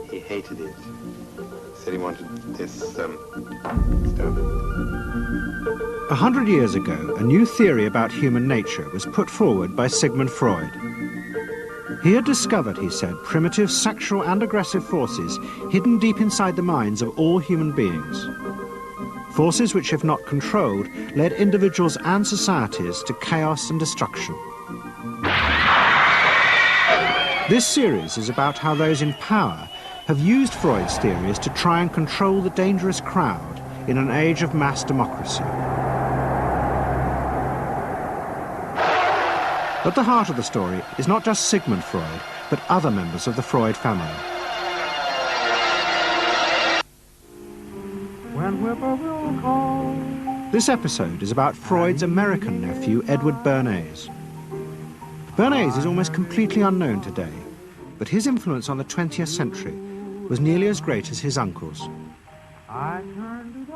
He hated it. Said he wanted this stuff. 100 years ago, a new theory about human nature was put forward by Sigmund Freud. He had discovered, he said, primitive sexual and aggressive forces hidden deep inside the minds of all human beings. Forces which, if not controlled, led individuals and societies to chaos and destruction. This series is about how those in power have used Freud's theories to try and control the dangerous crowd in an age of mass democracy. At the heart of the story is not just Sigmund Freud, but other members of the Freud family. This episode is about Freud's American nephew, Edward Bernays. Bernays is almost completely unknown today, but his influence on the 20th century was nearly as great as his uncle's.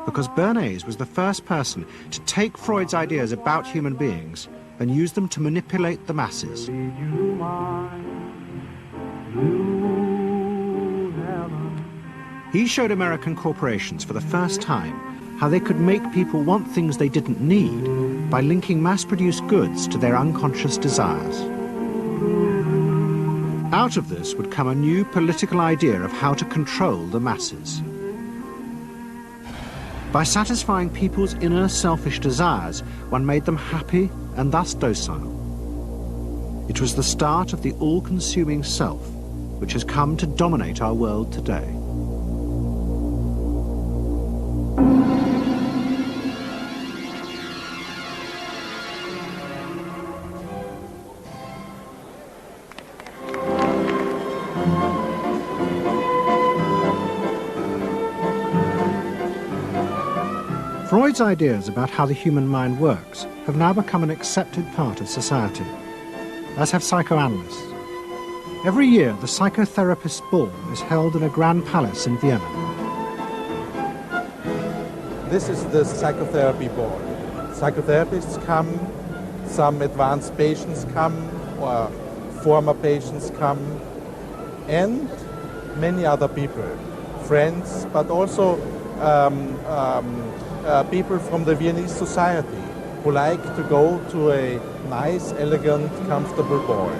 Because Bernays was the first person to take Freud's ideas about human beings and use them to manipulate the masses. He showed American corporations for the first time how they could make people want things they didn't need by linking mass-produced goods to their unconscious desires. Out of this would come a new political idea of how to control the masses. By satisfying people's inner selfish desires, one made them happy and thus docile. It was the start of the all-consuming self, which has come to dominate our world today. Freud's ideas about how the human mind works have now become an accepted part of society, as have psychoanalysts. Every year, the psychotherapist's ball is held in a grand palace in Vienna. This is the psychotherapy ball. Psychotherapists come, some advanced patients come, or former patients come, and many other people, friends, but also people from the Viennese society who like to go to a nice, elegant, comfortable ball.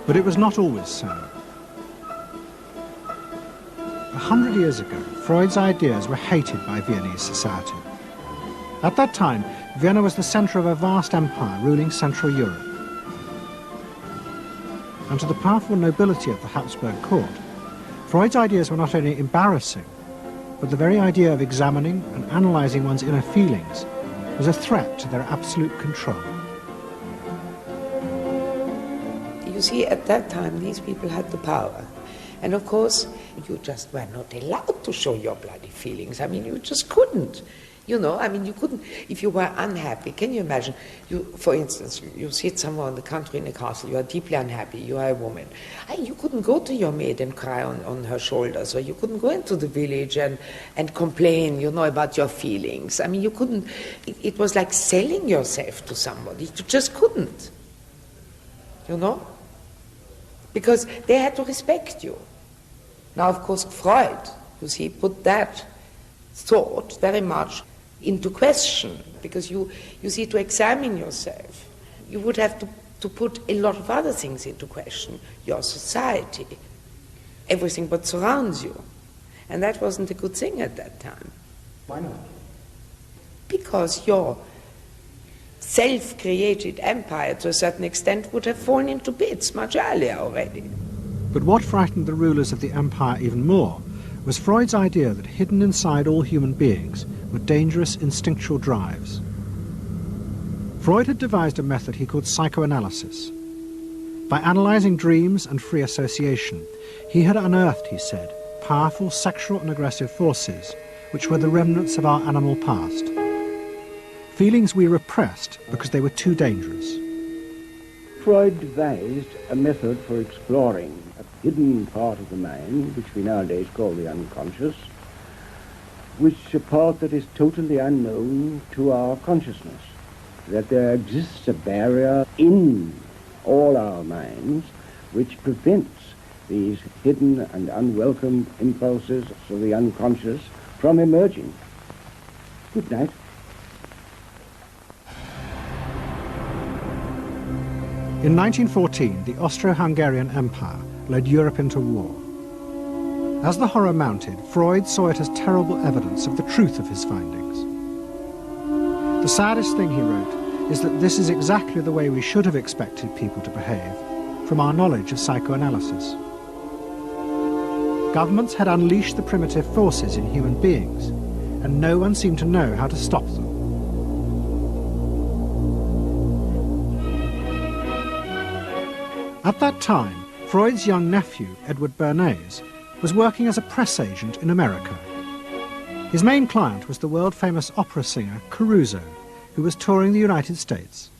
But it was not always so. 100 years ago, Freud's ideas were hated by Viennese society. At that time, Vienna was the centre of a vast empire ruling Central Europe. And to the powerful nobility of the Habsburg court, Freud's ideas were not only embarrassing, but the very idea of examining and analysing one's inner feelings was a threat to their absolute control. You see, at that time, these people had the power. And of course, you just were not allowed to show your bloody feelings. I mean, you just couldn't. You know, I mean, you couldn't, if you were unhappy, can you imagine, you, for instance, you sit somewhere in the country in a castle, you are deeply unhappy, you are a woman. You couldn't go to your maid and cry on her shoulders, or you couldn't go into the village and complain, you know, about your feelings. I mean, you couldn't, it was like selling yourself to somebody, you just couldn't, you know, because they had to respect you. Now, of course, Freud, you see, put that thought very much into question, because you see, to examine yourself, you would have to put a lot of other things into question, your society, everything what surrounds you. And that wasn't a good thing at that time. Why not? Because your self-created empire, to a certain extent, would have fallen into bits much earlier already. But what frightened the rulers of the empire even more was Freud's idea that hidden inside all human beings were dangerous instinctual drives. Freud had devised a method he called psychoanalysis. By analysing dreams and free association, he had unearthed, he said, powerful sexual and aggressive forces which were the remnants of our animal past. Feelings we repressed because they were too dangerous. Freud devised a method for exploring a hidden part of the mind, which we nowadays call the unconscious, which is a part that is totally unknown to our consciousness, that there exists a barrier in all our minds, which prevents these hidden and unwelcome impulses of the unconscious from emerging. Good night. In 1914, the Austro-Hungarian Empire led Europe into war. As the horror mounted, Freud saw it as terrible evidence of the truth of his findings. The saddest thing, he wrote, is that this is exactly the way we should have expected people to behave, from our knowledge of psychoanalysis. Governments had unleashed the primitive forces in human beings, and no one seemed to know how to stop them. At that time, Freud's young nephew, Edward Bernays, was working as a press agent in America. His main client was the world-famous opera singer Caruso, who was touring the United States.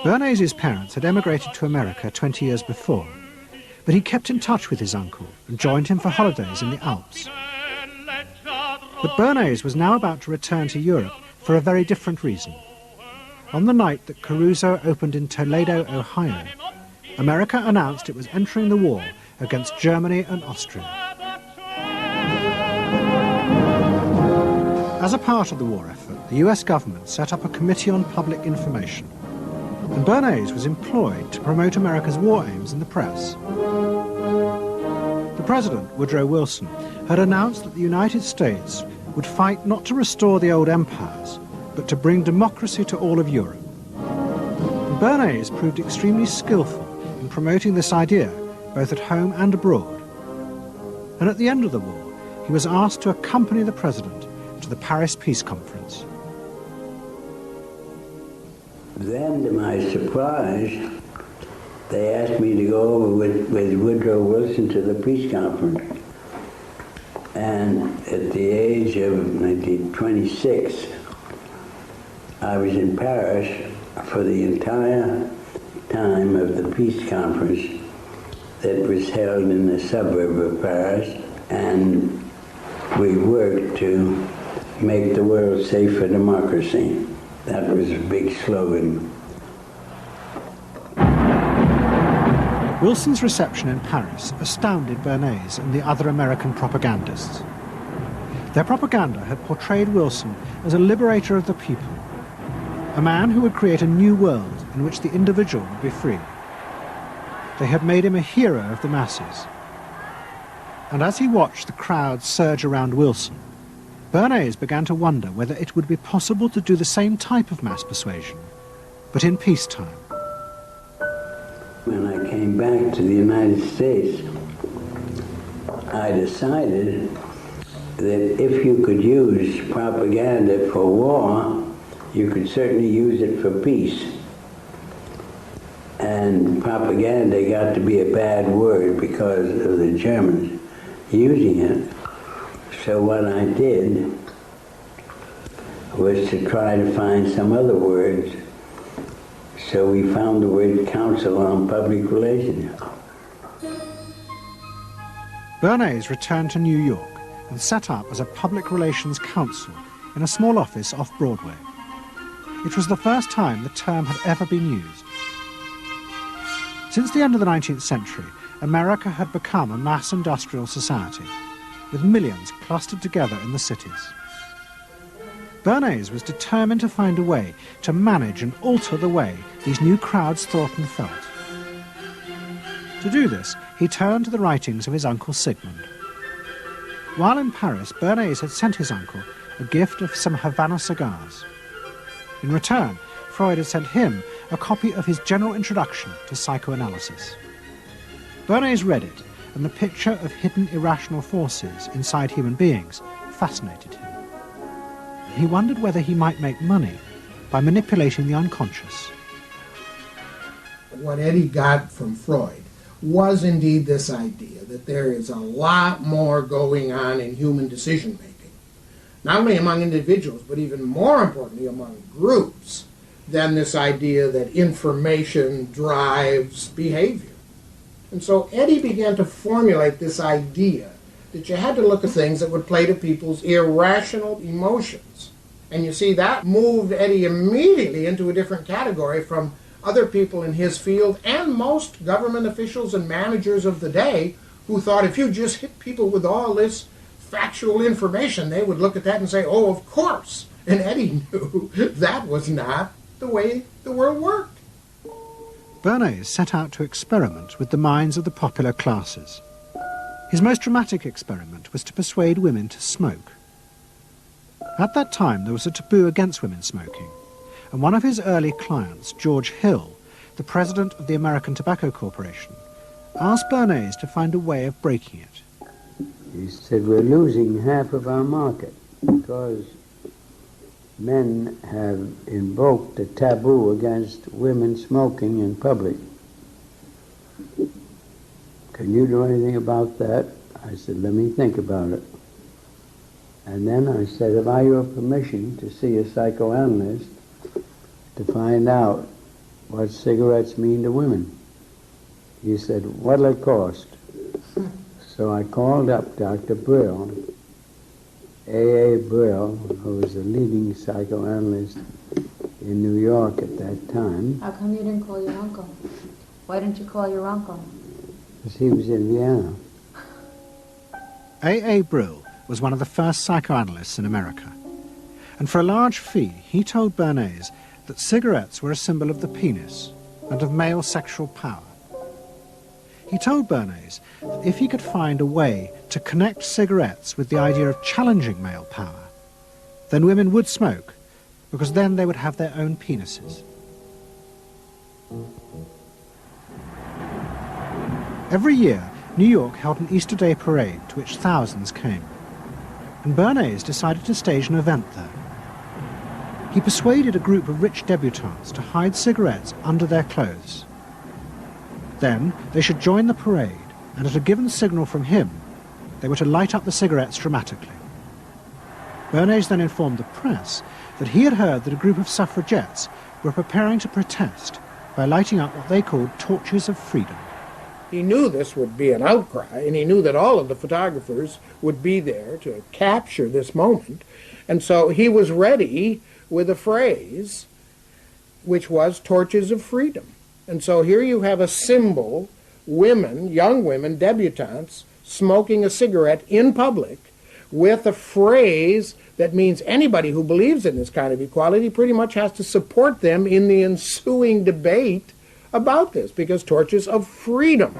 Bernays' parents had emigrated to America 20 years before, but he kept in touch with his uncle and joined him for holidays in the Alps. But Bernays was now about to return to Europe for a very different reason. On the night that Caruso opened in Toledo, Ohio, America announced it was entering the war against Germany and Austria. As a part of the war effort, the US government set up a Committee on Public Information, and Bernays was employed to promote America's war aims in the press. The President, Woodrow Wilson, had announced that the United States would fight not to restore the old empires, but to bring democracy to all of Europe. And Bernays proved extremely skillful in promoting this idea, both at home and abroad. And at the end of the war, he was asked to accompany the President to the Paris Peace Conference. Then, to my surprise, they asked me to go over with Woodrow Wilson to the peace conference. And at the age of 26, I was in Paris for the entire time of the peace conference that was held in the suburb of Paris, and we worked to make the world safe for democracy. That was a big slogan. Wilson's reception in Paris astounded Bernays and the other American propagandists. Their propaganda had portrayed Wilson as a liberator of the people, a man who would create a new world in which the individual would be free. They had made him a hero of the masses. And as he watched the crowds surge around Wilson, Bernays began to wonder whether it would be possible to do the same type of mass persuasion, but in peacetime. When I came back to the United States, I decided that if you could use propaganda for war, you could certainly use it for peace. And propaganda got to be a bad word because of the Germans using it. So what I did was to try to find some other words. So we found the word Council on Public Relations. Bernays returned to New York and set up as a public relations counsel in a small office off Broadway. It was the first time the term had ever been used. Since the end of the 19th century, America had become a mass industrial society, with millions clustered together in the cities. Bernays was determined to find a way to manage and alter the way these new crowds thought and felt. To do this, he turned to the writings of his uncle Sigmund. While in Paris, Bernays had sent his uncle a gift of some Havana cigars. In return, Freud had sent him a copy of his general introduction to psychoanalysis. Bernays read it, and the picture of hidden irrational forces inside human beings fascinated him. He wondered whether he might make money by manipulating the unconscious. What Eddie got from Freud was indeed this idea that there is a lot more going on in human decision-making, not only among individuals, but even more importantly among groups, than this idea that information drives behavior. And so Eddie began to formulate this idea that you had to look at things that would play to people's irrational emotions And you see, that moved Eddie immediately into a different category from other people in his field and most government officials and managers of the day who thought if you just hit people with all this factual information, they would look at that and say, oh, of course. And Eddie knew that was not the way the world worked. Bernays set out to experiment with the minds of the popular classes. His most dramatic experiment was to persuade women to smoke. At that time, there was a taboo against women smoking, and one of his early clients, George Hill, the president of the American Tobacco Corporation, asked Bernays to find a way of breaking it. He said, we're losing half of our market because men have invoked a taboo against women smoking in public. Can you do anything about that? I said, let me think about it. And then I said, have I your permission to see a psychoanalyst to find out what cigarettes mean to women? He said, what'll it cost? So I called up Dr. Brill, A.A. Brill, who was the leading psychoanalyst in New York at that time. How come you didn't call your uncle? Why didn't you call your uncle? Because he was in Vienna. A.A. Brill was one of the first psychoanalysts in America, and for a large fee he told Bernays that cigarettes were a symbol of the penis and of male sexual power. He told Bernays that if he could find a way to connect cigarettes with the idea of challenging male power, then women would smoke, because then they would have their own penises. Every year, New York held an Easter Day parade to which thousands came, and Bernays decided to stage an event there. He persuaded a group of rich debutantes to hide cigarettes under their clothes. Then they should join the parade, and at a given signal from him, they were to light up the cigarettes dramatically. Bernays then informed the press that he had heard that a group of suffragettes were preparing to protest by lighting up what they called torches of freedom. He knew this would be an outcry, and he knew that all of the photographers would be there to capture this moment. And so he was ready with a phrase which was torches of freedom. And so here you have a symbol, women, young women, debutantes, smoking a cigarette in public with a phrase that means anybody who believes in this kind of equality pretty much has to support them in the ensuing debate about this, because torches of freedom.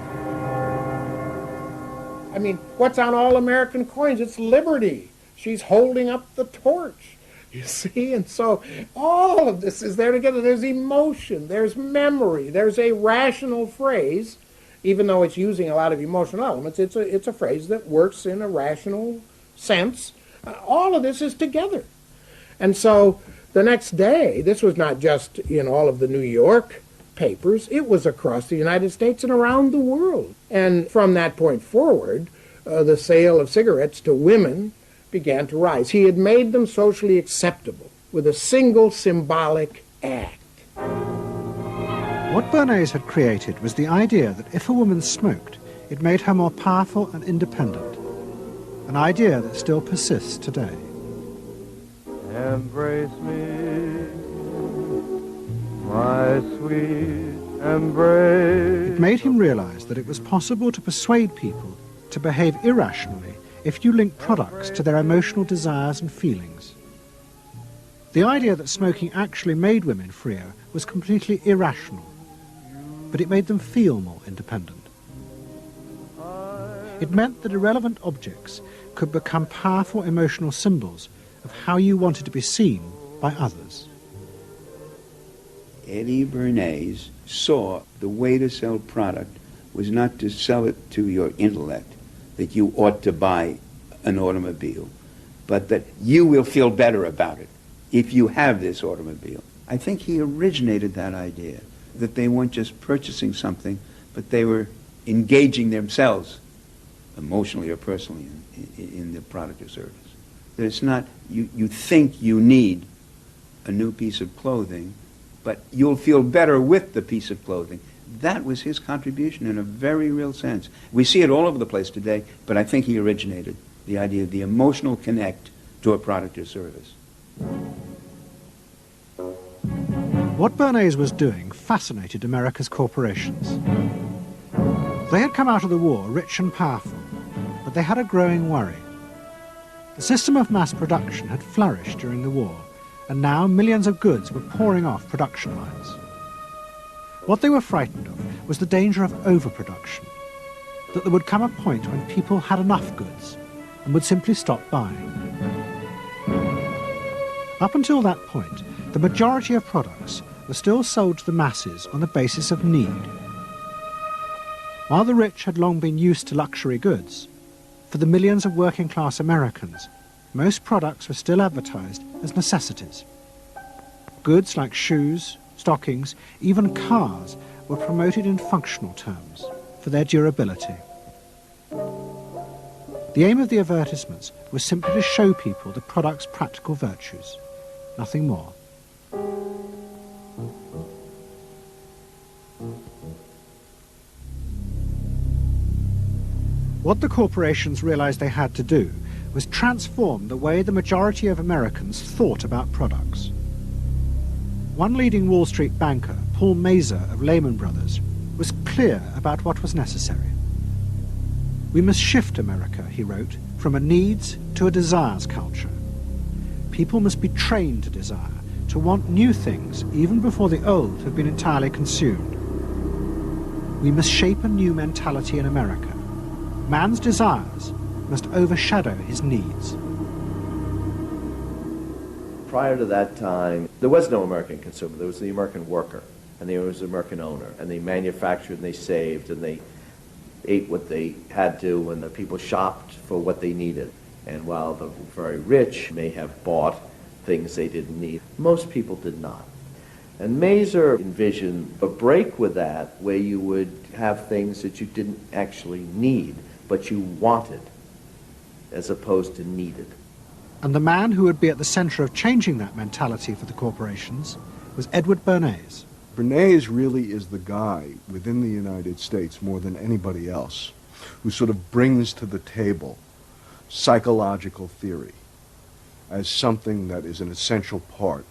I mean, what's on all American coins? It's liberty. She's holding up the torch. You see? And so all of this is there together. There's emotion, there's memory, there's a rational phrase, even though it's using a lot of emotional elements, it's a phrase that works in a rational sense. All of this is together. And so the next day, this was not just in all of the New York papers, it was across the United States and around the world. And from that point forward, the sale of cigarettes to women began to rise. He had made them socially acceptable with a single symbolic act. What Bernays had created was the idea that if a woman smoked, it made her more powerful and independent, an idea that still persists today. Embrace me, my sweet embrace. It made him realize that it was possible to persuade people to behave irrationally if you link products to their emotional desires and feelings. The idea that smoking actually made women freer was completely irrational, but it made them feel more independent. It meant that irrelevant objects could become powerful emotional symbols of how you wanted to be seen by others. Eddie Bernays saw the way to sell product was not to sell it to your intellect, that you ought to buy an automobile, but that you will feel better about it if you have this automobile. I think he originated that idea, that they weren't just purchasing something, but they were engaging themselves emotionally or personally in the product or service. That it's not, you think you need a new piece of clothing, but you'll feel better with the piece of clothing. That was his contribution in a very real sense. We see it all over the place today, but I think he originated the idea of the emotional connect to a product or service. What Bernays was doing fascinated America's corporations. They had come out of the war rich and powerful, but they had a growing worry. The system of mass production had flourished during the war, and now millions of goods were pouring off production lines. What they were frightened of was the danger of overproduction, that there would come a point when people had enough goods and would simply stop buying. Up until that point, the majority of products were still sold to the masses on the basis of need. While the rich had long been used to luxury goods, for the millions of working-class Americans, most products were still advertised as necessities. Goods like shoes, stockings, even cars were promoted in functional terms for their durability. The aim of the advertisements was simply to show people the product's practical virtues, nothing more. What the corporations realized they had to do was transform the way the majority of Americans thought about products. One leading Wall Street banker, Paul Mazur of Lehman Brothers, was clear about what was necessary. We must shift America, he wrote, from a needs to a desires culture. People must be trained to desire, to want new things even before the old have been entirely consumed. We must shape a new mentality in America. Man's desires must overshadow his needs. Prior to that time, there was no American consumer. There was the American worker, and there was the American owner, and they manufactured and they saved and they ate what they had to, and the people shopped for what they needed. And while the very rich may have bought things they didn't need, most people did not. And Mazur envisioned a break with that, where you would have things that you didn't actually need, but you wanted, as opposed to needed. And the man who would be at the center of changing that mentality for the corporations was Edward Bernays. Bernays really is the guy within the United States, more than anybody else, who sort of brings to the table psychological theory as something that is an essential part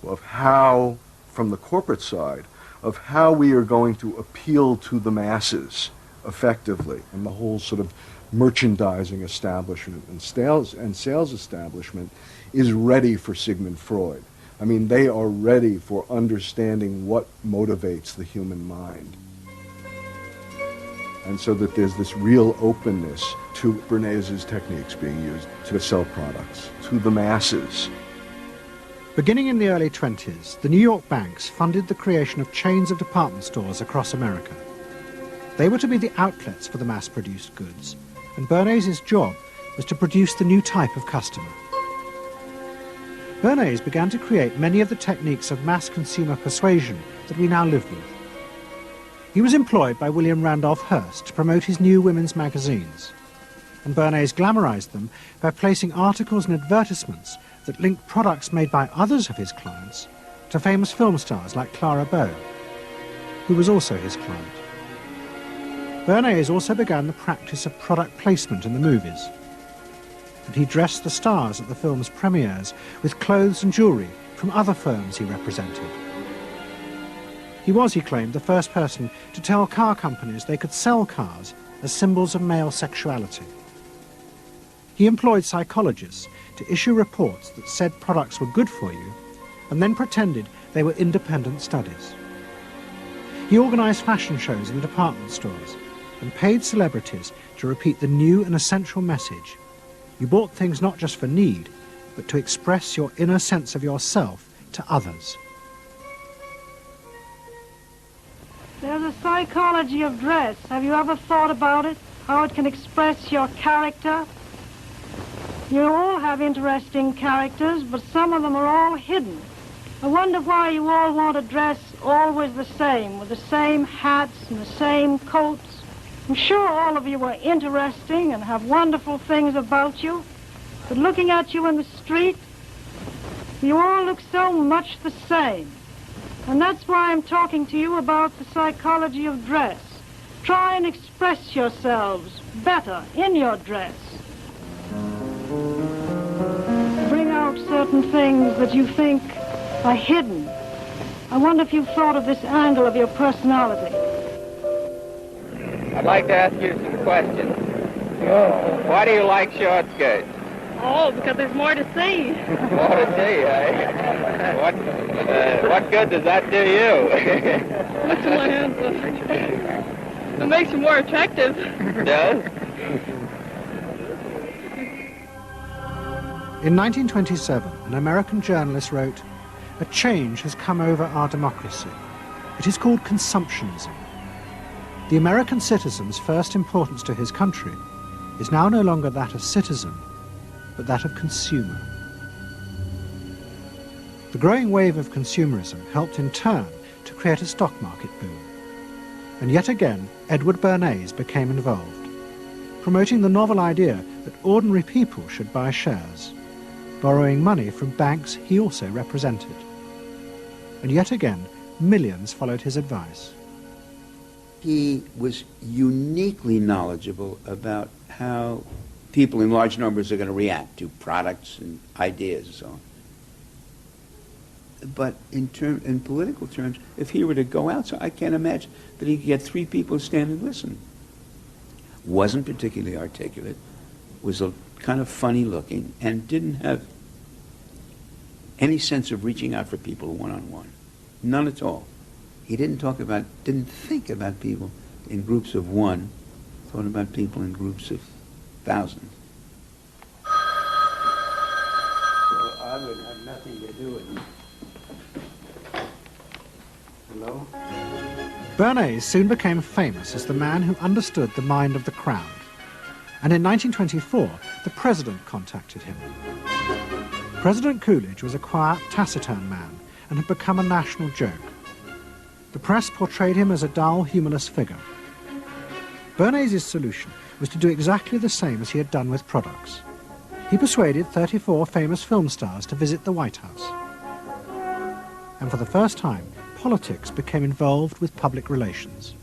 of how, from the corporate side, of how we are going to appeal to the masses effectively. And the whole sort of merchandising establishment and sales establishment is ready for Sigmund Freud. I mean, they are ready for understanding what motivates the human mind. And so that there's this real openness to Bernays' techniques being used to sell products to the masses. Beginning in the early 20s, the New York banks funded the creation of chains of department stores across America. They were to be the outlets for the mass-produced goods, and Bernays' job was to produce the new type of customer. Bernays began to create many of the techniques of mass consumer persuasion that we now live with. He was employed by William Randolph Hearst to promote his new women's magazines, and Bernays glamorized them by placing articles and advertisements that linked products made by others of his clients to famous film stars like Clara Bow, who was also his client. Bernays also began the practice of product placement in the movies, and he dressed the stars at the film's premieres with clothes and jewellery from other firms he represented. He was, he claimed, the first person to tell car companies they could sell cars as symbols of male sexuality. He employed psychologists to issue reports that said products were good for you and then pretended they were independent studies. He organised fashion shows in the department stores and paid celebrities to repeat the new and essential message: you bought things not just for need, but to express your inner sense of yourself to others. There's a psychology of dress. Have you ever thought about it? How it can express your character? You all have interesting characters, but some of them are all hidden. I wonder why you all want to dress always the same, with the same hats and the same coats. I'm sure all of you are interesting and have wonderful things about you, but looking at you in the street, you all look so much the same. And that's why I'm talking to you about the psychology of dress. Try and express yourselves better in your dress. Bring out certain things that you think are hidden. I wonder if you've thought of this angle of your personality. I'd like to ask you some questions. Why do you like short skirts? Oh, because there's more to see. More to see, eh? What good does that do you? What's in my hands? It makes you more attractive. Does? In 1927, an American journalist wrote, "A change has come over our democracy. It is called consumptionism. The American citizen's first importance to his country is now no longer that of citizen, but that of consumer." The growing wave of consumerism helped in turn to create a stock market boom. And yet again, Edward Bernays became involved, promoting the novel idea that ordinary people should buy shares, borrowing money from banks he also represented. And yet again, millions followed his advice. He was uniquely knowledgeable about how people in large numbers are going to react to products and ideas and so on. But in political terms, if he were to go out, so I can't imagine that he could get 3 people to stand and listen. Wasn't particularly articulate, was a kind of funny looking, and didn't have any sense of reaching out for people one-on-one. None at all. He didn't think about people in groups of one, thought about people in groups of thousands. So I would have nothing to do with it. Hello? Bernays soon became famous as the man who understood the mind of the crowd. And in 1924, the president contacted him. President Coolidge was a quiet, taciturn man and had become a national joke. The press portrayed him as a dull, humorless figure. Bernays' solution was to do exactly the same as he had done with products. He persuaded 34 famous film stars to visit the White House. And for the first time, politics became involved with public relations.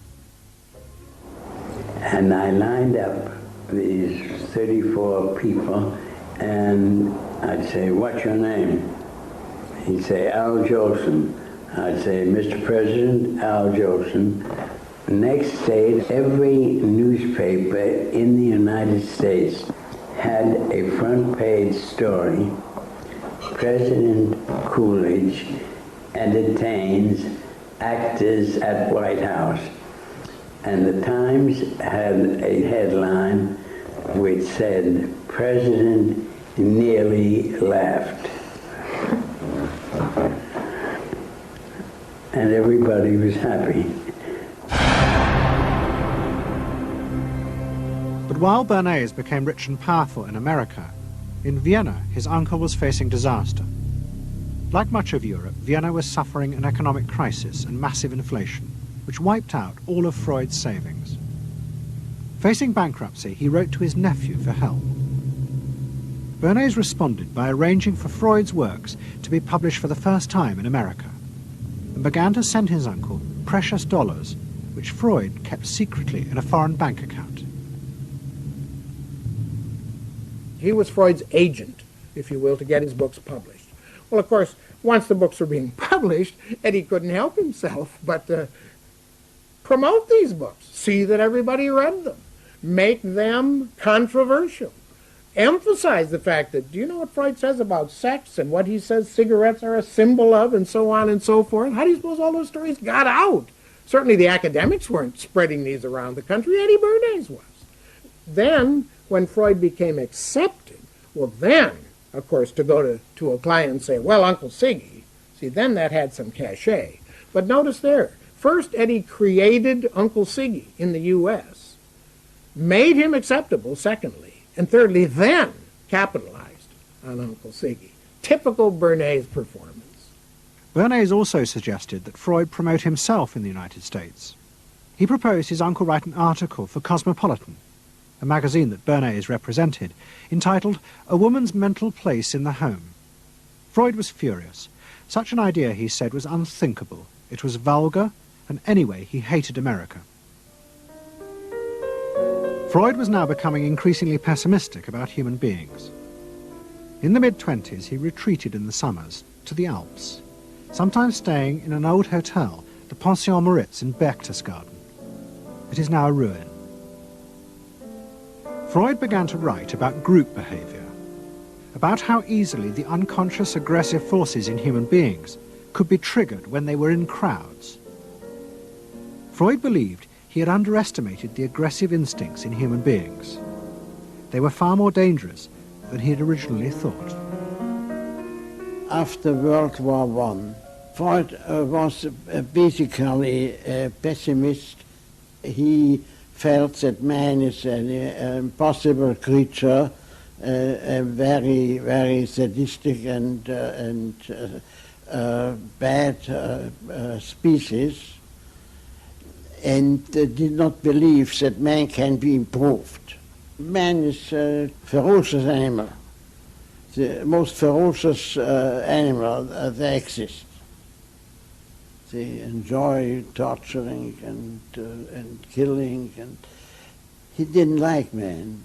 And I lined up these 34 people, and I'd say, "What's your name?" He'd say, "Al Jolson." I'd say, "Mr. President, Al Jolson." Next day, every newspaper in the United States had a front page story. President Coolidge entertains actors at White House. And the Times had a headline which said, "President nearly laughed." And everybody was happy. But while Bernays became rich and powerful in America, in Vienna his uncle was facing disaster. Like much of Europe, Vienna was suffering an economic crisis and massive inflation, which wiped out all of Freud's savings. Facing bankruptcy, he wrote to his nephew for help. Bernays responded by arranging for Freud's works to be published for the first time in America, and began to send his uncle precious dollars, which Freud kept secretly in a foreign bank account. He was Freud's agent, if you will, to get his books published. Well, of course, once the books were being published, Eddie couldn't help himself but promote these books, see that everybody read them, make them controversial, emphasize the fact that, do you know what Freud says about sex and what he says cigarettes are a symbol of and so on and so forth? How do you suppose all those stories got out? Certainly the academics weren't spreading these around the country. Eddie Bernays was. Then, when Freud became accepted, well then, of course, to go to a client and say, "Well, Uncle Siggy," see, then that had some cachet. But notice there, first Eddie created Uncle Siggy in the U.S., made him acceptable, secondly, and thirdly, then capitalized on Uncle Siggy. Typical Bernays performance. Bernays also suggested that Freud promote himself in the United States. He proposed his uncle write an article for Cosmopolitan, a magazine that Bernays represented, entitled "A Woman's Mental Place in the Home." Freud was furious. Such an idea, he said, was unthinkable. It was vulgar, and anyway, he hated America. Freud was now becoming increasingly pessimistic about human beings. In the mid-20s, he retreated in the summers to the Alps, sometimes staying in an old hotel, the Pension Moritz in Berchtesgaden. It is now a ruin. Freud began to write about group behavior, about how easily the unconscious aggressive forces in human beings could be triggered when they were in crowds. Freud believed he had underestimated the aggressive instincts in human beings. They were far more dangerous than he had originally thought. After World War I, Freud was basically a pessimist. He felt that man is an impossible creature, a very, very sadistic and bad species, and did not believe that man can be improved. Man is a ferocious animal, the most ferocious animal that exists. They enjoy torturing and killing, and he didn't like man.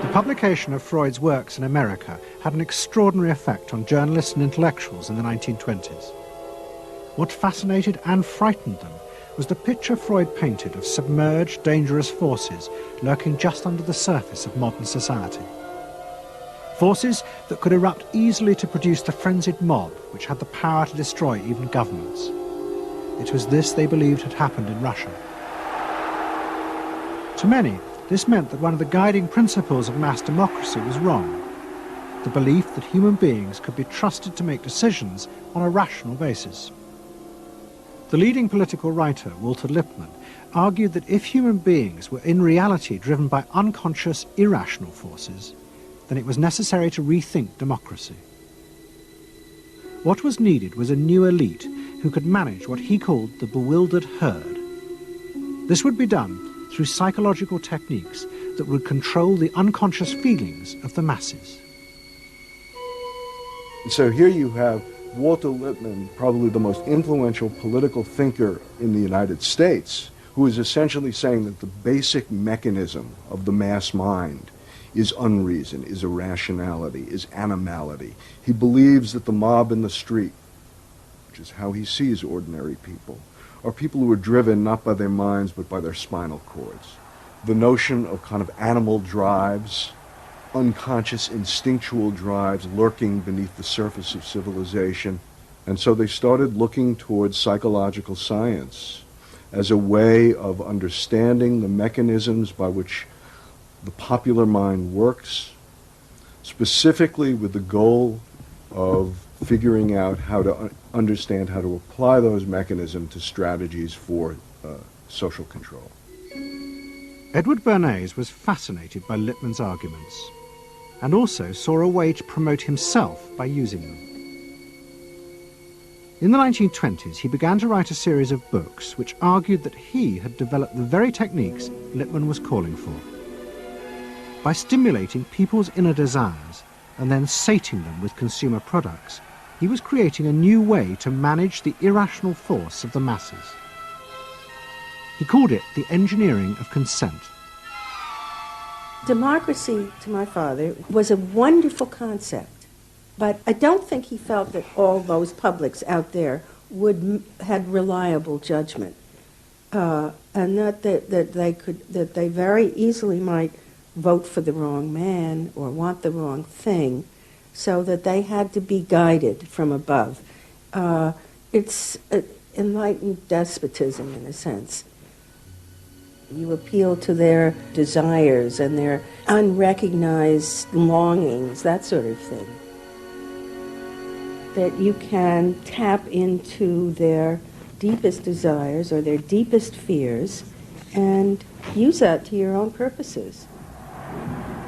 The publication of Freud's works in America had an extraordinary effect on journalists and intellectuals in the 1920s. What fascinated and frightened them was the picture Freud painted of submerged, dangerous forces lurking just under the surface of modern society. Forces that could erupt easily to produce the frenzied mob which had the power to destroy even governments. It was this they believed had happened in Russia. To many, this meant that one of the guiding principles of mass democracy was wrong, the belief that human beings could be trusted to make decisions on a rational basis. The leading political writer, Walter Lippmann, argued that if human beings were in reality driven by unconscious, irrational forces, then it was necessary to rethink democracy. What was needed was a new elite who could manage what he called the bewildered herd. This would be done through psychological techniques that would control the unconscious feelings of the masses. So here you have Walter Lippmann, probably the most influential political thinker in the United States, who is essentially saying that the basic mechanism of the mass mind is unreason, is irrationality, is animality. He believes that the mob in the street, which is how he sees ordinary people, are people who are driven not by their minds but by their spinal cords. The notion of kind of animal drives, unconscious instinctual drives lurking beneath the surface of civilization. And so they started looking towards psychological science as a way of understanding the mechanisms by which the popular mind works, specifically with the goal of figuring out how to understand how to apply those mechanisms to strategies for social control. Edward Bernays was fascinated by Lippmann's arguments and also saw a way to promote himself by using them. In the 1920s, he began to write a series of books which argued that he had developed the very techniques Lippmann was calling for. By stimulating people's inner desires and then sating them with consumer products, he was creating a new way to manage the irrational force of the masses. He called it the engineering of consent. Democracy, to my father, was a wonderful concept, but I don't think he felt that all those publics out there had reliable judgment, and that they very easily might vote for the wrong man or want the wrong thing, so that they had to be guided from above. It's enlightened despotism in a sense. You appeal to their desires and their unrecognized longings, that sort of thing. That you can tap into their deepest desires or their deepest fears and use that to your own purposes.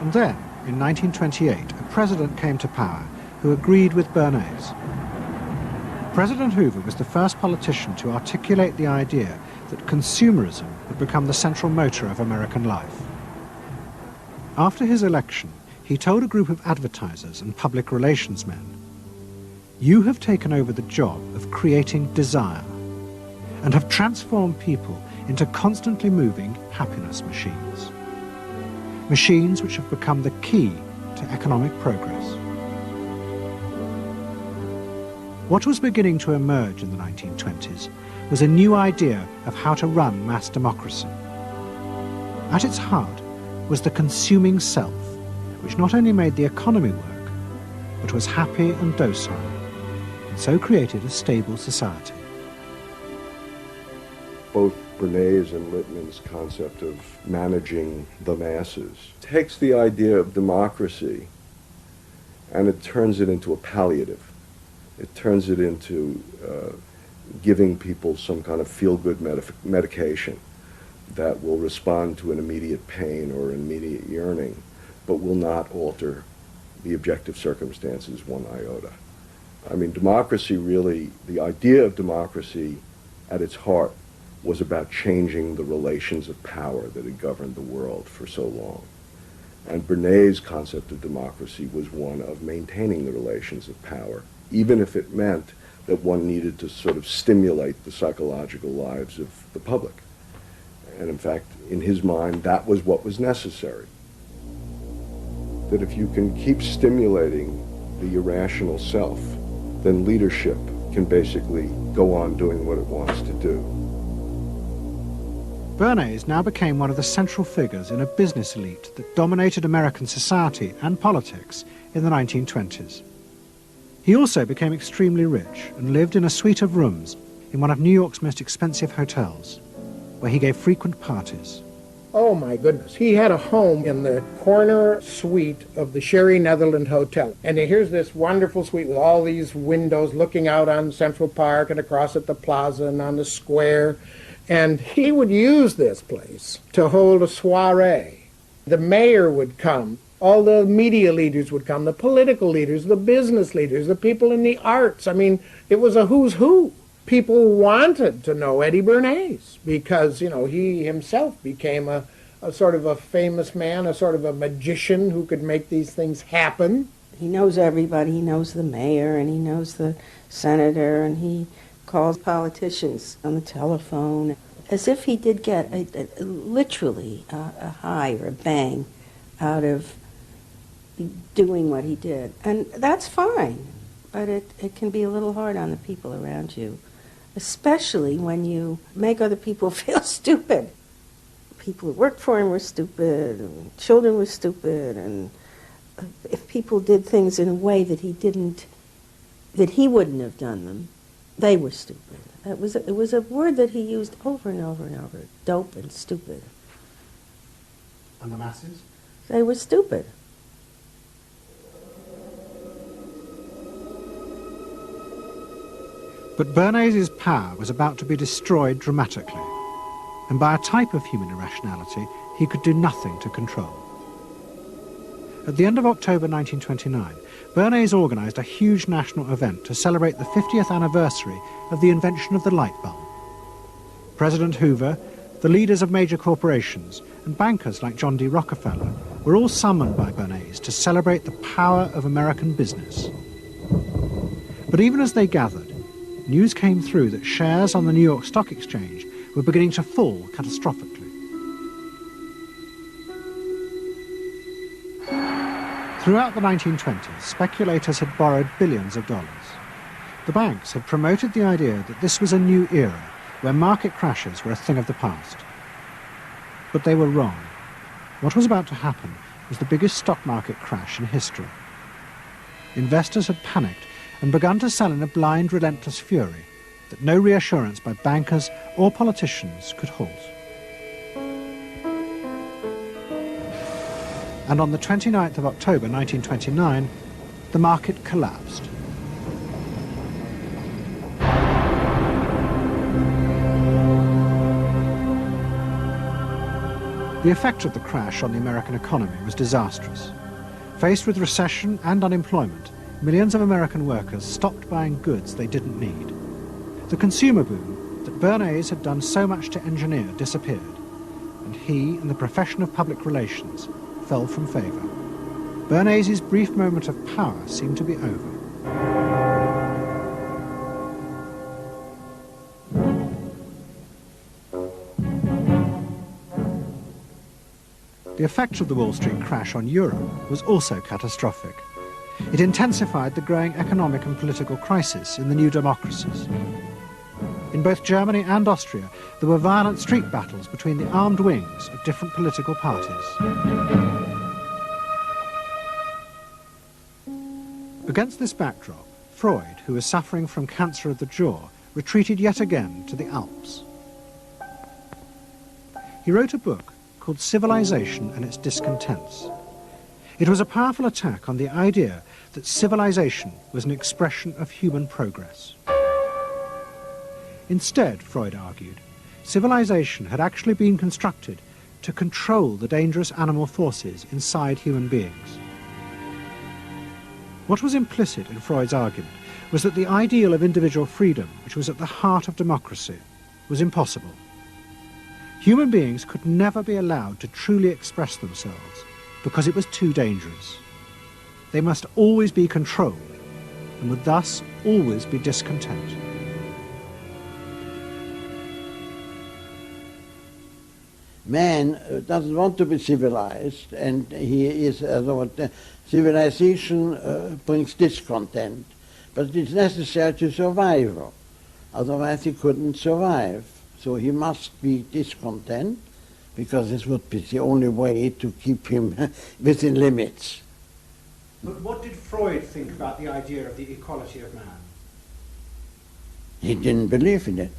And then, in 1928, a president came to power who agreed with Bernays. President Hoover was the first politician to articulate the idea that consumerism had become the central motor of American life. After his election, he told a group of advertisers and public relations men, "You have taken over the job of creating desire and have transformed people into constantly moving happiness machines. Machines which have become the key to economic progress." What was beginning to emerge in the 1920s was a new idea of how to run mass democracy. At its heart was the consuming self, which not only made the economy work, but was happy and docile, and so created a stable society. Both Bernays and Littman's concept of managing the masses takes the idea of democracy and it turns it into a palliative. It turns it into giving people some kind of feel-good medication that will respond to an immediate pain or an immediate yearning, but will not alter the objective circumstances one iota. I mean, democracy really, the idea of democracy at its heart was about changing the relations of power that had governed the world for so long. And Bernays' concept of democracy was one of maintaining the relations of power, even if it meant that one needed to sort of stimulate the psychological lives of the public. And in fact, in his mind, that was what was necessary. That if you can keep stimulating the irrational self, then leadership can basically go on doing what it wants to do. Bernays now became one of the central figures in a business elite that dominated American society and politics in the 1920s. He also became extremely rich and lived in a suite of rooms in one of New York's most expensive hotels, where he gave frequent parties. Oh my goodness. He had a home in the corner suite of the Sherry Netherland Hotel. And here's this wonderful suite with all these windows looking out on Central Park and across at the plaza and on the square. And he would use this place to hold a soiree. The mayor would come. All the media leaders would come, the political leaders, the business leaders, the people in the arts. I mean, it was a who's who. People wanted to know Eddie Bernays because, you know, he himself became a sort of a famous man, a sort of a magician who could make these things happen. He knows everybody. He knows the mayor and he knows the senator, and he calls politicians on the telephone as if he did get literally a high or a bang out of doing what he did. And that's fine, but it can be a little hard on the people around you, especially when you make other people feel stupid. People who worked for him were stupid, and children were stupid, and if people did things in a way that he wouldn't have done them, they were stupid. It was a word that he used over and over and over, dope and stupid. And the masses? They were stupid. But Bernays' power was about to be destroyed dramatically, and by a type of human irrationality he could do nothing to control. At the end of October 1929, Bernays organised a huge national event to celebrate the 50th anniversary of the invention of the light bulb. President Hoover, the leaders of major corporations, and bankers like John D. Rockefeller were all summoned by Bernays to celebrate the power of American business. But even as they gathered, news came through that shares on the New York Stock Exchange were beginning to fall catastrophically. Throughout the 1920s, speculators had borrowed billions of dollars. The banks had promoted the idea that this was a new era where market crashes were a thing of the past. But they were wrong. What was about to happen was the biggest stock market crash in history. Investors had panicked and begun to sell in a blind, relentless fury that no reassurance by bankers or politicians could halt. And on the 29th of October 1929, the market collapsed. The effect of the crash on the American economy was disastrous. Faced with recession and unemployment, millions of American workers stopped buying goods they didn't need. The consumer boom that Bernays had done so much to engineer disappeared, and he and the profession of public relations fell from favour. Bernays' brief moment of power seemed to be over. The effect of the Wall Street crash on Europe was also catastrophic. It intensified the growing economic and political crisis in the new democracies. In both Germany and Austria, there were violent street battles between the armed wings of different political parties. Against this backdrop, Freud, who was suffering from cancer of the jaw, retreated yet again to the Alps. He wrote a book called Civilization and Its Discontents. It was a powerful attack on the idea that civilization was an expression of human progress. Instead, Freud argued, civilization had actually been constructed to control the dangerous animal forces inside human beings. What was implicit in Freud's argument was that the ideal of individual freedom, which was at the heart of democracy, was impossible. Human beings could never be allowed to truly express themselves because it was too dangerous. They must always be controlled and would thus always be discontent. Man doesn't want to be civilized, and he is, civilization brings discontent, but it's necessary to survival. Otherwise he couldn't survive. So he must be discontent, because this would be the only way to keep him within limits. But what did Freud think about the idea of the equality of man? He didn't believe in it.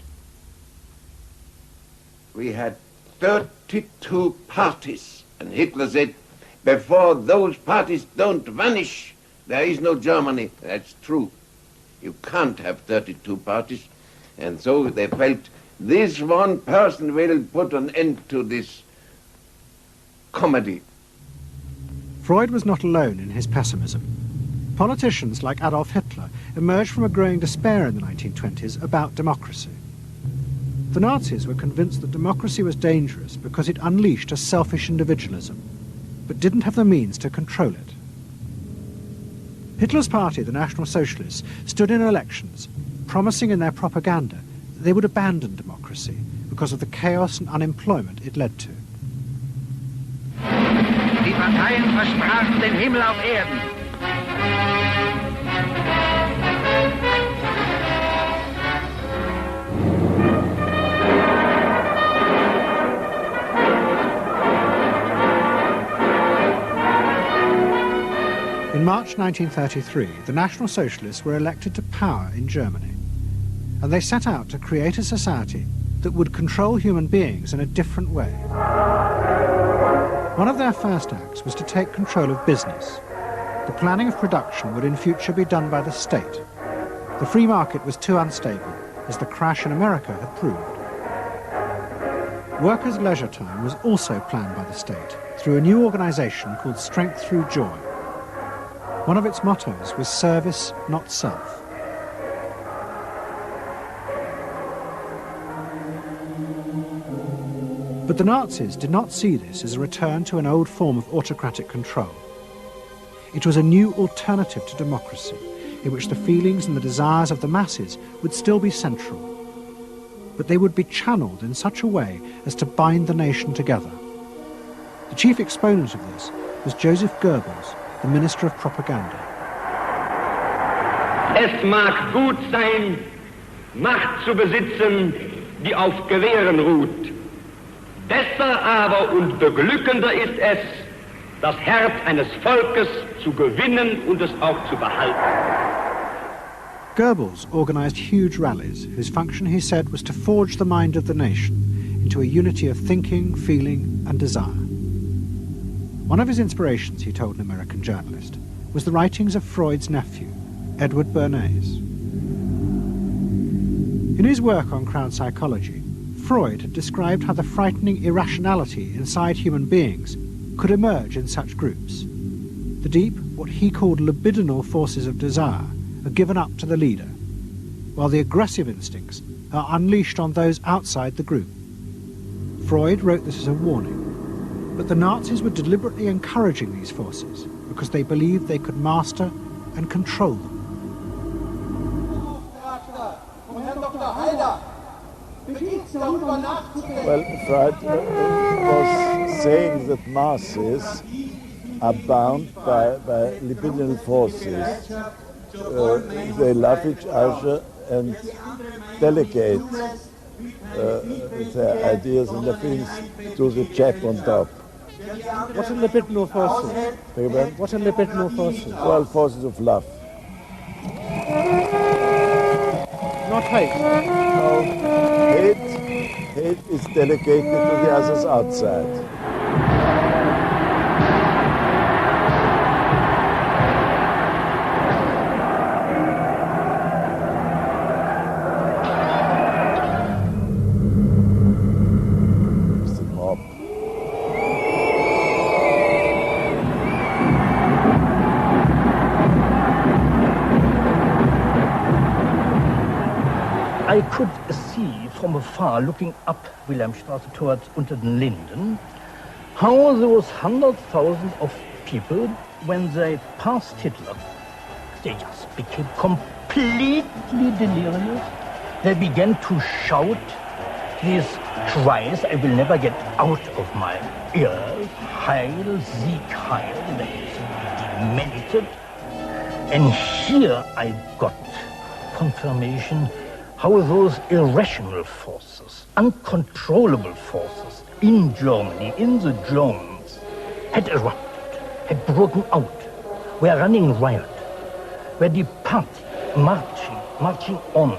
We had 32 parties, and Hitler said, before those parties don't vanish, there is no Germany. That's true. You can't have 32 parties. And so they felt, this one person will put an end to this comedy. Freud was not alone in his pessimism. Politicians like Adolf Hitler emerged from a growing despair in the 1920s about democracy. The Nazis were convinced that democracy was dangerous because it unleashed a selfish individualism, but didn't have the means to control it. Hitler's party, the National Socialists, stood in elections, promising in their propaganda that they would abandon democracy because of the chaos and unemployment it led to. Die Parteien versprachen den Himmel auf Erden. In March 1933, the National Socialists were elected to power in Germany, and they set out to create a society that would control human beings in a different way. One of their first acts was to take control of business. The planning of production would in future be done by the state. The free market was too unstable, as the crash in America had proved. Workers' leisure time was also planned by the state through a new organization called Strength Through Joy. One of its mottos was service, not self. But the Nazis did not see this as a return to an old form of autocratic control. It was a new alternative to democracy, in which the feelings and the desires of the masses would still be central, but they would be channeled in such a way as to bind the nation together. The chief exponent of this was Joseph Goebbels, the Minister of Propaganda. Es mag gut sein, Macht zu besitzen, die auf Gewehren ruht. Besser aber und beglückender ist es, das Herz eines Volkes zu gewinnen und es auch zu behalten. Goebbels organized huge rallies whose function, he said, was to forge the mind of the nation into a unity of thinking, feeling and desire. One of his inspirations, he told an American journalist, was the writings of Freud's nephew, Edward Bernays. In his work on crowd psychology, Freud had described how the frightening irrationality inside human beings could emerge in such groups. The deep, what he called libidinal forces of desire, are given up to the leader, while the aggressive instincts are unleashed on those outside the group. Freud wrote this as a warning, but the Nazis were deliberately encouraging these forces because they believed they could master and control them. Well, Freud was saying that masses are bound by libidinal forces. They love each other and delegate their ideas and their feelings to the chap on top. What are libidinal forces? What are libidinal forces? Well, forces of love. Not hate. No, hate is delegated to the others outside. I could see from afar, looking up Wilhelmstraße towards Unter den Linden, how those 100,000 of people, when they passed Hitler, they just became completely delirious. They began to shout these cries I will never get out of my ears. Heil, Sieg, Heil. They demented. And here I got confirmation how those irrational forces, uncontrollable forces in Germany, in the Germans, had erupted, had broken out, were running riot, were departing, marching on.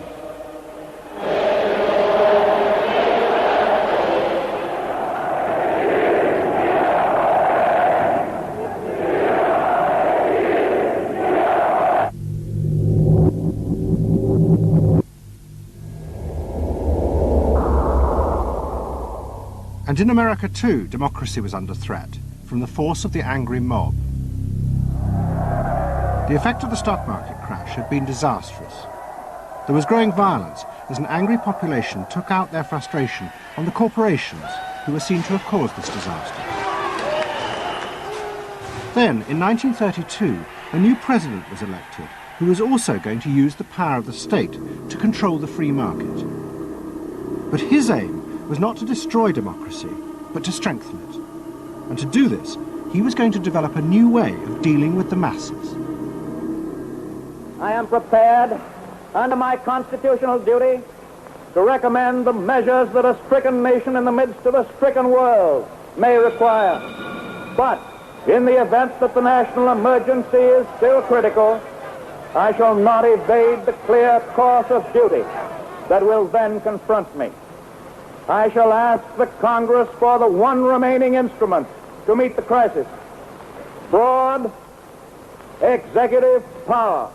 And in America too, democracy was under threat from the force of the angry mob. The effect of the stock market crash had been disastrous. There was growing violence as an angry population took out their frustration on the corporations who were seen to have caused this disaster. Then, in 1932, a new president was elected who was also going to use the power of the state to control the free market. But his aim was not to destroy democracy, but to strengthen it. And to do this, he was going to develop a new way of dealing with the masses. I am prepared, under my constitutional duty, to recommend the measures that a stricken nation in the midst of a stricken world may require. But in the event that the national emergency is still critical, I shall not evade the clear course of duty that will then confront me. I shall ask the Congress for the one remaining instrument to meet the crisis: broad executive power.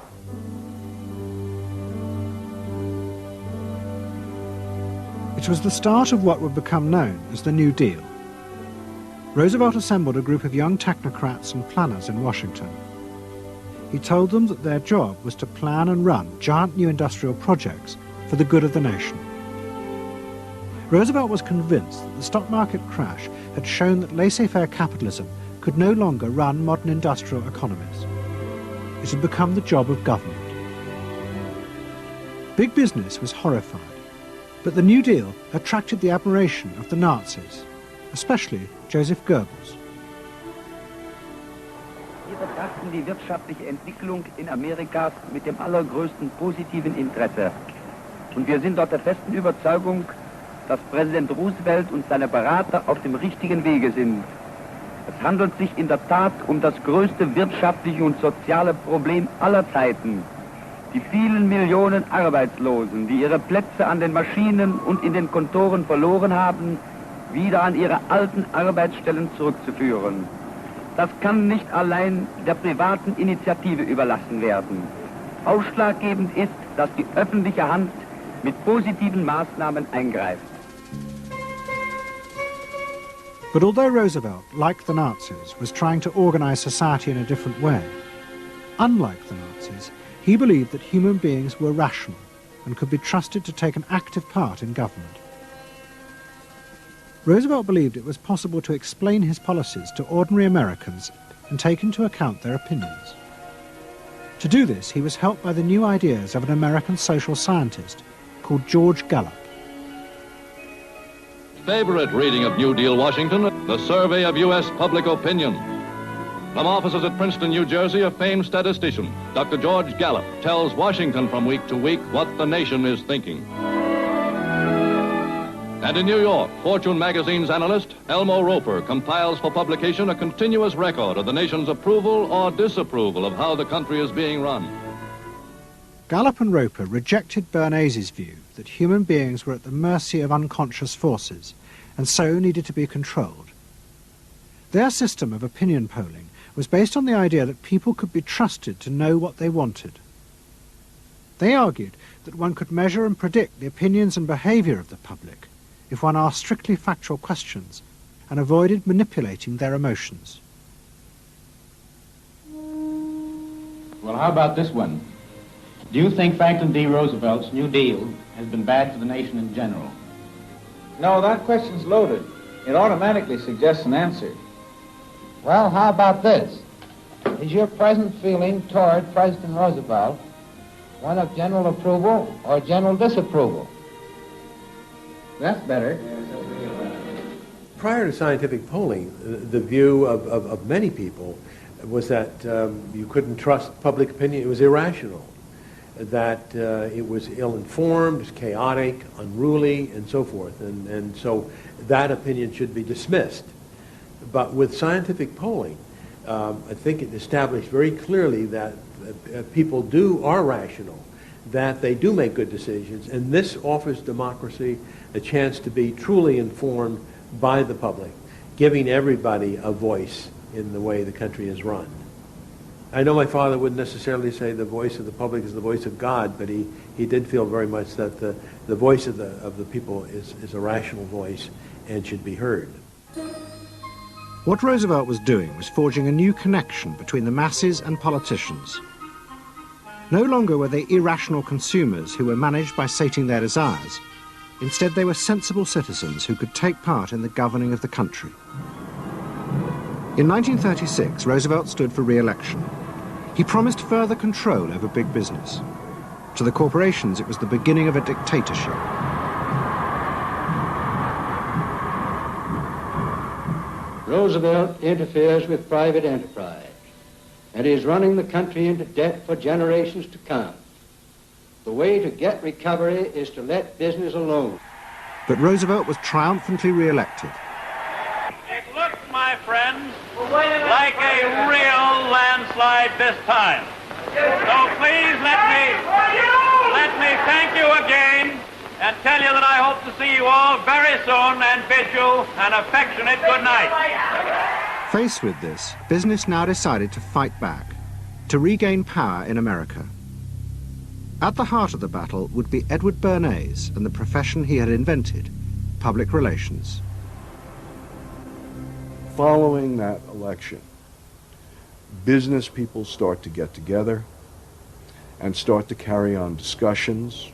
It was the start of what would become known as the New Deal. Roosevelt assembled a group of young technocrats and planners in Washington. He told them that their job was to plan and run giant new industrial projects for the good of the nation. Roosevelt was convinced that the stock market crash had shown that laissez-faire capitalism could no longer run modern industrial economies. It had become the job of government. Big business was horrified, but the New Deal attracted the admiration of the Nazis, especially Joseph Goebbels. Wir betrachten die wirtschaftliche Entwicklung in Amerika mit dem allergrößten positiven Interesse. Und wir sind dort der festen Überzeugung, dass Präsident Roosevelt und seine Berater auf dem richtigen Wege sind. Es handelt sich in der Tat um das größte wirtschaftliche und soziale Problem aller Zeiten. Die vielen Millionen Arbeitslosen, die ihre Plätze an den Maschinen und in den Kontoren verloren haben, wieder an ihre alten Arbeitsstellen zurückzuführen. Das kann nicht allein der privaten Initiative überlassen werden. Ausschlaggebend ist, dass die öffentliche Hand mit positiven Maßnahmen eingreift. But although Roosevelt, like the Nazis, was trying to organize society in a different way, unlike the Nazis, he believed that human beings were rational and could be trusted to take an active part in government. Roosevelt believed it was possible to explain his policies to ordinary Americans and take into account their opinions. To do this, he was helped by the new ideas of an American social scientist called George Gallup. Favorite reading of New Deal Washington, the survey of U.S. public opinion. From offices at Princeton, New Jersey, a famed statistician, Dr. George Gallup, tells Washington from week to week what the nation is thinking. And in New York, Fortune magazine's analyst, Elmo Roper, compiles for publication a continuous record of the nation's approval or disapproval of how the country is being run. Gallup and Roper rejected Bernays' view that human beings were at the mercy of unconscious forces and so needed to be controlled. Their system of opinion polling was based on the idea that people could be trusted to know what they wanted. They argued that one could measure and predict the opinions and behaviour of the public if one asked strictly factual questions and avoided manipulating their emotions. Well, how about this one? Do you think Franklin D. Roosevelt's New Deal has been bad for the nation in general? No, that question's loaded. It automatically suggests an answer. Well, how about this? Is your present feeling toward President Roosevelt one of general approval or general disapproval? That's better. Prior to scientific polling, the view of many people was that you couldn't trust public opinion. It was irrational, that it was ill-informed, it was chaotic, unruly, and so forth. And so that opinion should be dismissed. But with scientific polling, I think it established very clearly that people are rational, that they do make good decisions, and this offers democracy a chance to be truly informed by the public, giving everybody a voice in the way the country is run. I know my father wouldn't necessarily say the voice of the public is the voice of God, but he did feel very much that the voice of the people is a rational voice and should be heard. What Roosevelt was doing was forging a new connection between the masses and politicians. No longer were they irrational consumers who were managed by sating their desires. Instead, they were sensible citizens who could take part in the governing of the country. In 1936, Roosevelt stood for re-election. He promised further control over big business. To the corporations, it was the beginning of a dictatorship. Roosevelt interferes with private enterprise and is running the country into debt for generations to come. The way to get recovery is to let business alone. But Roosevelt was triumphantly re-elected. It looks, my friends, like a real landslide this time. So please let me thank you again and tell you that I hope to see you all very soon and bid you an affectionate good night. Faced with this, business now decided to fight back, to regain power in America. At the heart of the battle would be Edward Bernays and the profession he had invented, public relations. Following that election, business people start to get together and start to carry on discussions,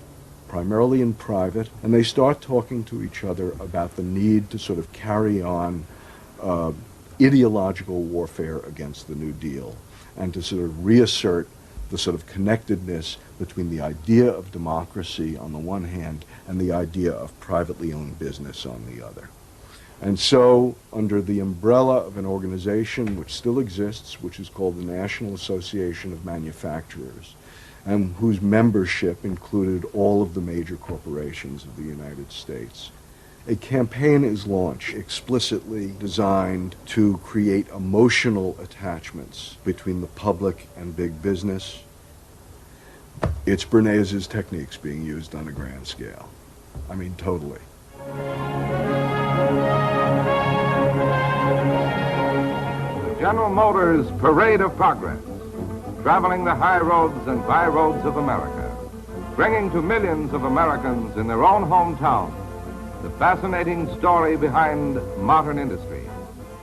primarily in private, and they start talking to each other about the need to sort of carry on ideological warfare against the New Deal and to sort of reassert the sort of connectedness between the idea of democracy on the one hand and the idea of privately owned business on the other. And so, under the umbrella of an organization which still exists, which is called the National Association of Manufacturers, and whose membership included all of the major corporations of the United States, a campaign is launched explicitly designed to create emotional attachments between the public and big business. It's Bernays' techniques being used on a grand scale. I mean, totally. General Motors' Parade of Progress, traveling the high roads and byroads of America, bringing to millions of Americans in their own hometown the fascinating story behind modern industry,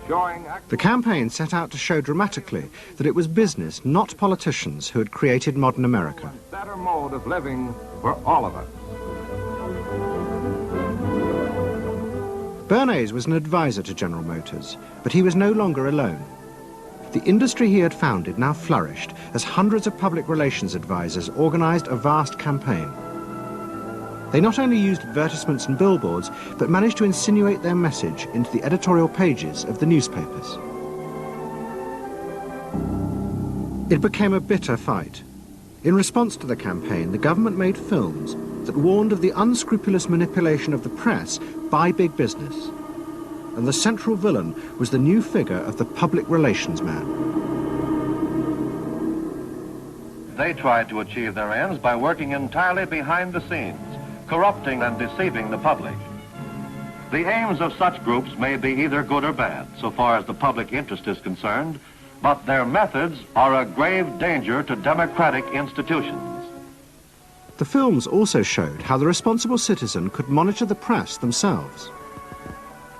showing... The campaign set out to show dramatically that it was business, not politicians, who had created modern America. A better mode of living for all of us. Bernays was an advisor to General Motors, but he was no longer alone. The industry he had founded now flourished as hundreds of public relations advisors organized a vast campaign. They not only used advertisements and billboards, but managed to insinuate their message into the editorial pages of the newspapers. It became a bitter fight. In response to the campaign, the government made films that warned of the unscrupulous manipulation of the press by big business. And the central villain was the new figure of the public relations man. They tried to achieve their ends by working entirely behind the scenes, corrupting and deceiving the public. The aims of such groups may be either good or bad, so far as the public interest is concerned, but their methods are a grave danger to democratic institutions. The films also showed how the responsible citizen could monitor the press themselves.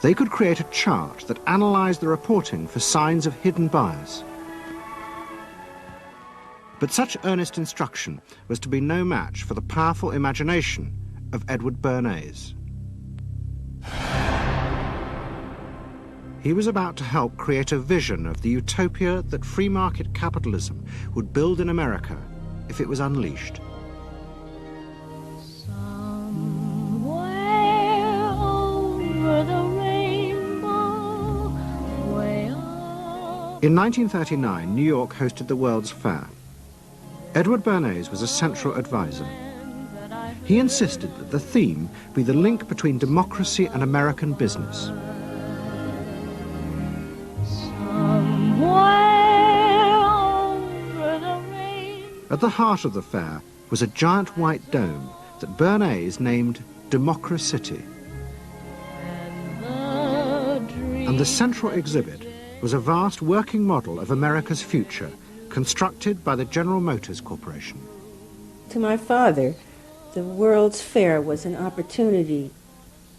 They could create a chart that analysed the reporting for signs of hidden bias. But such earnest instruction was to be no match for the powerful imagination of Edward Bernays. He was about to help create a vision of the utopia that free market capitalism would build in America if it was unleashed. In 1939, New York hosted the World's Fair. Edward Bernays was a central advisor. He insisted that the theme be the link between democracy and American business. At the heart of the fair was a giant white dome that Bernays named Democracity. And the central exhibit was a vast working model of America's future, constructed by the General Motors Corporation. To my father, the World's Fair was an opportunity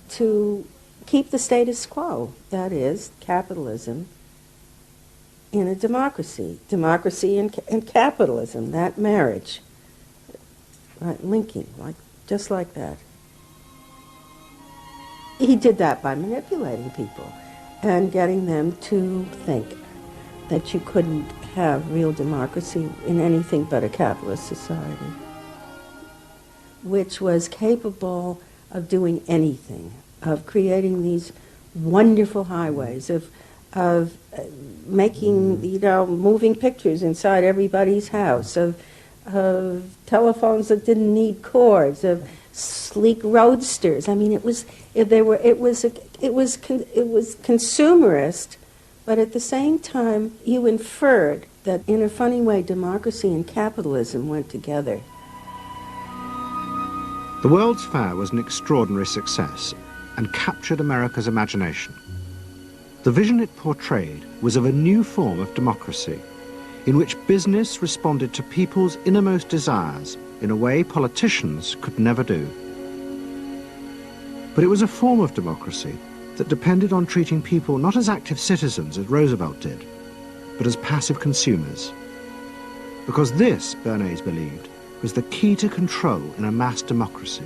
to keep the status quo, that is, capitalism, in a democracy. Democracy and capitalism, that marriage, right, linking, just like that. He did that by manipulating people and getting them to think that you couldn't have real democracy in anything but a capitalist society, which was capable of doing anything, of creating these wonderful highways, of making, moving pictures inside everybody's house, of telephones that didn't need cords, of sleek roadsters. I mean, it was consumerist, but at the same time, you inferred that in a funny way, democracy and capitalism went together. The World's Fair was an extraordinary success and captured America's imagination. The vision it portrayed was of a new form of democracy, in which business responded to people's innermost desires in a way politicians could never do. But it was a form of democracy that depended on treating people not as active citizens as Roosevelt did, but as passive consumers. Because this, Bernays believed, was the key to control in a mass democracy.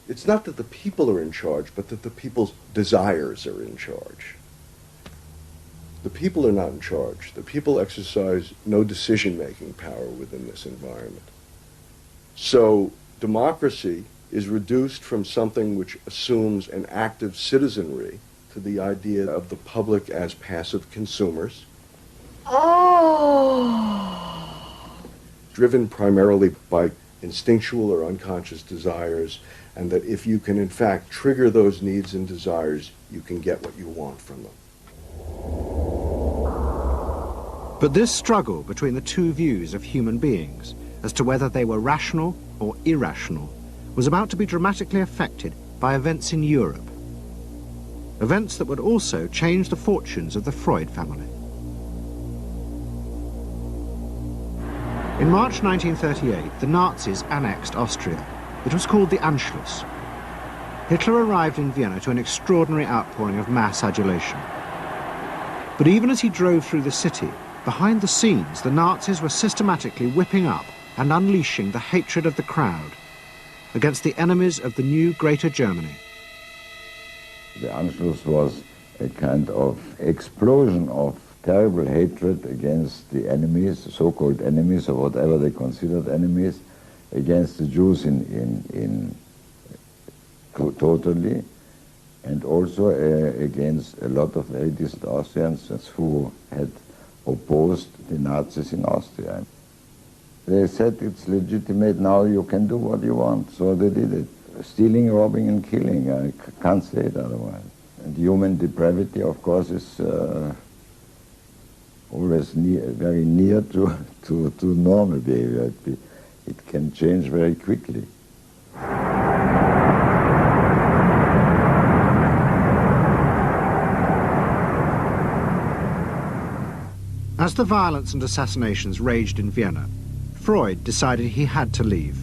It's not that the people are in charge, but that the people's desires are in charge. The people are not in charge. The people exercise no decision-making power within this environment. So democracy is reduced from something which assumes an active citizenry to the idea of the public as passive consumers. Driven primarily by instinctual or unconscious desires, and that if you can in fact trigger those needs and desires, you can get what you want from them. But this struggle between the two views of human beings as to whether they were rational or irrational was about to be dramatically affected by events in Europe. Events that would also change the fortunes of the Freud family. In March 1938, the Nazis annexed Austria. It was called the Anschluss. Hitler arrived in Vienna to an extraordinary outpouring of mass adulation. But even as he drove through the city, behind the scenes, the Nazis were systematically whipping up and unleashing the hatred of the crowd against the enemies of the new Greater Germany. The Anschluss was a kind of explosion of terrible hatred against the enemies, so-called enemies, or whatever they considered enemies, against the Jews totally, and also against a lot of very decent Austrians who had opposed the Nazis in Austria. They said it's legitimate, now you can do what you want, so they did it. Stealing, robbing and killing, I can't say it otherwise. And human depravity, of course, is always very near to normal behavior. It can change very quickly. As the violence and assassinations raged in Vienna, Freud decided he had to leave.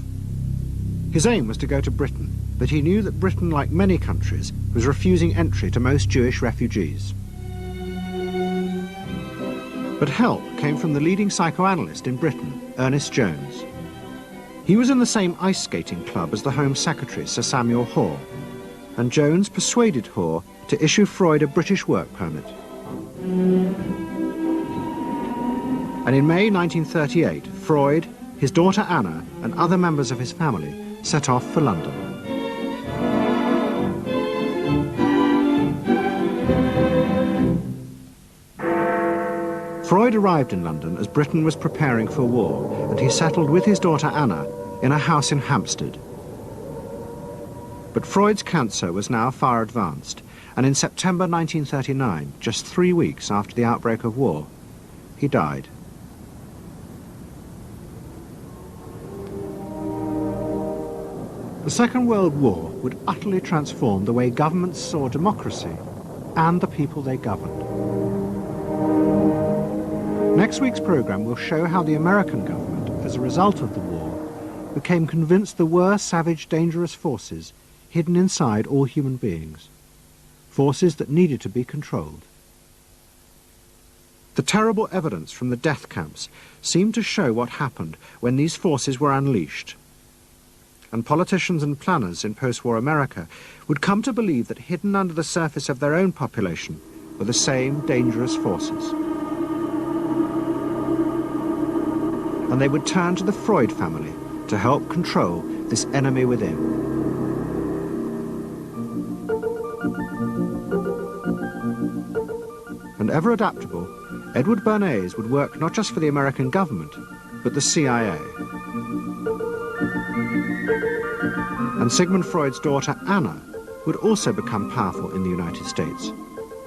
His aim was to go to Britain, but he knew that Britain, like many countries, was refusing entry to most Jewish refugees. But help came from the leading psychoanalyst in Britain, Ernest Jones. He was in the same ice skating club as the Home Secretary, Sir Samuel Hoare, and Jones persuaded Hoare to issue Freud a British work permit. And in May 1938, Freud, his daughter Anna, and other members of his family set off for London. Freud arrived in London as Britain was preparing for war, and he settled with his daughter Anna in a house in Hampstead. But Freud's cancer was now far advanced, and in September 1939, just 3 weeks after the outbreak of war, he died. The Second World War would utterly transform the way governments saw democracy and the people they governed. Next week's programme will show how the American government, as a result of the war, became convinced there were savage, dangerous forces hidden inside all human beings, forces that needed to be controlled. The terrible evidence from the death camps seemed to show what happened when these forces were unleashed. And politicians and planners in post-war America would come to believe that hidden under the surface of their own population were the same dangerous forces. And they would turn to the Freud family to help control this enemy within. And ever adaptable, Edward Bernays would work not just for the American government, but the CIA. And Sigmund Freud's daughter, Anna, would also become powerful in the United States,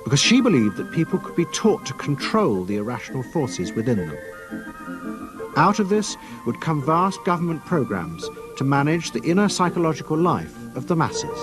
because she believed that people could be taught to control the irrational forces within them. Out of this would come vast government programs to manage the inner psychological life of the masses.